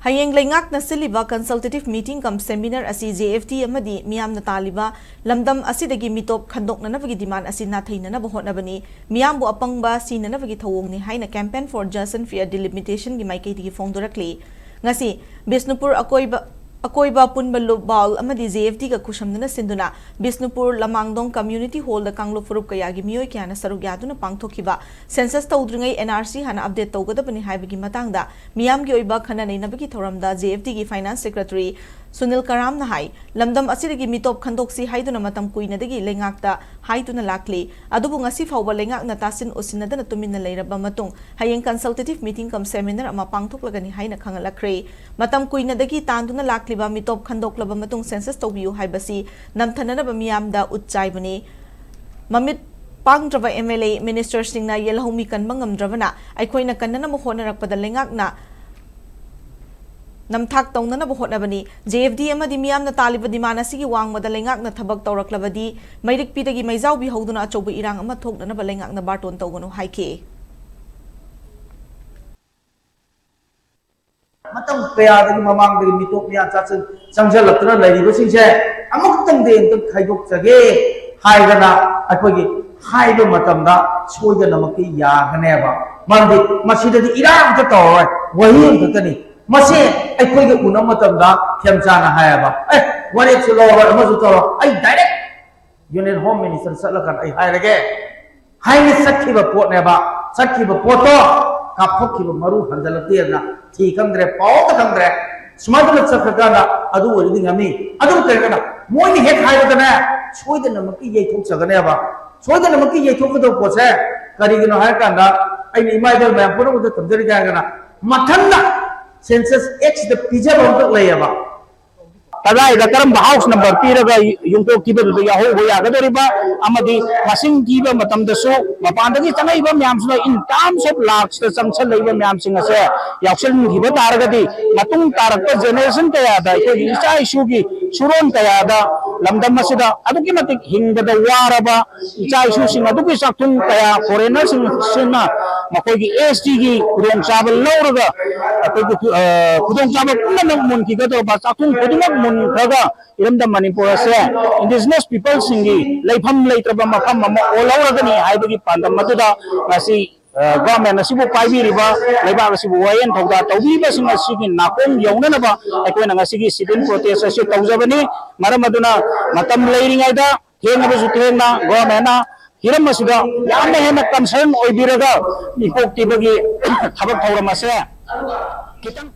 Hayeng Lengak na siliba consultative meeting kam seminar asi JFT amadi miyam na taliba lamdam asidagi mitop khandok na nabagi demand asi nathai na nabahot na bani miyam bu apangba si na nabagi thawong ni haina campaign for just and fair delimitation gi maikay tigi fongdorakli ngasi Bisnupur akoiba punbalo bal amadi JFT ka kushamdana sinduna Bisnupur lamangdong community hall da kanglo furup kayagi miyoy kya na sarugyaduna pangthokiba census tawdringay NRC hana update tawgadabani haibagi matangda miyam gi oiba khana nei nabagi thoramda JFT gi finance secretary Sunil Karam na hai lamdam asidagi mitop khandoksi haiduna matam kuinadagi lengakta haituna lakli adubu ngasi fawba lengak na tasin usinadana tuminna leiraba matung hayeng consultative meeting kam seminar ama pangthoklagani haina khangalakre matam kuinadagi tanduna lakliba mitop khandoklaba matung census tawbiu haibasi namthananaba miyamda utchaibani mamit pangdraba MLA minister singna yelhomi kanba ngamdravana aikhoina kannana mo honarakpada lengakna namthak tawnana bo hotnabani JFD amadi miyam na taliba dimana sigi wang madalengak na thabak tawraklabadi mairik pitagi maijaw bi hoduna achoba irang ama thokna balengak na barton tawgano haike matam kayadagi mamangdagi mitok miya chatsin changjalaptana lairibasingse amuktang de entang khaidok jage haidana akogi haiba matamda soidanamakki yaganeba mandi masidadi irang ta tawai wahi amtani masi aikogi unamatamda kemchana hayaba wari chulawar amasu tawa ai direct union home minister salakan ai hairage haini sakhiba potneba sakhiba poto kapthokhiba maru hanjalatirna thi kamdre paw kamdre smadala sakhagana adu wari ngami adu kayana moini hek haibadana soidana makki yethok chaganeba soidana makki yethokado pose karigino haikanda ai imaidal ma'am pura muda tamjari gana mathanda census X the pizza bumper layaba. Tagai the karam house number piraga yungko kiba the yaho goya gadoriba amadi masing kiba matam the so mapandagi tangai ba myamsna in terms of lakhs the samsal laiba myamsing ase yaksel kiba taragadi matung tarakta generation kaya da ko isa issue gi suron kaya da lamdam masida aduki matik hingda da waraba isa issue sing aduki sakthun kaya foreigner sing sina makogi ST gi kudong sabal lawraga kudong sabal kunna mun ki gado ba sakthun kudung mun kaga iramda Manipur ase indigenous people singi laifam laitraba mafam mama olawragani haibagi pandam maduda ngasi government asibu paibiriba laiba asibu wayen thawda tawbiba singa sigi nakong yawnanaba aikoina ngasigi citizen protest ase tawjabani maramaduna matam leiringaida henaba juthenna government na hiram asida yamna hena concern oibiraga ipok tibagi thabak thawramase kitang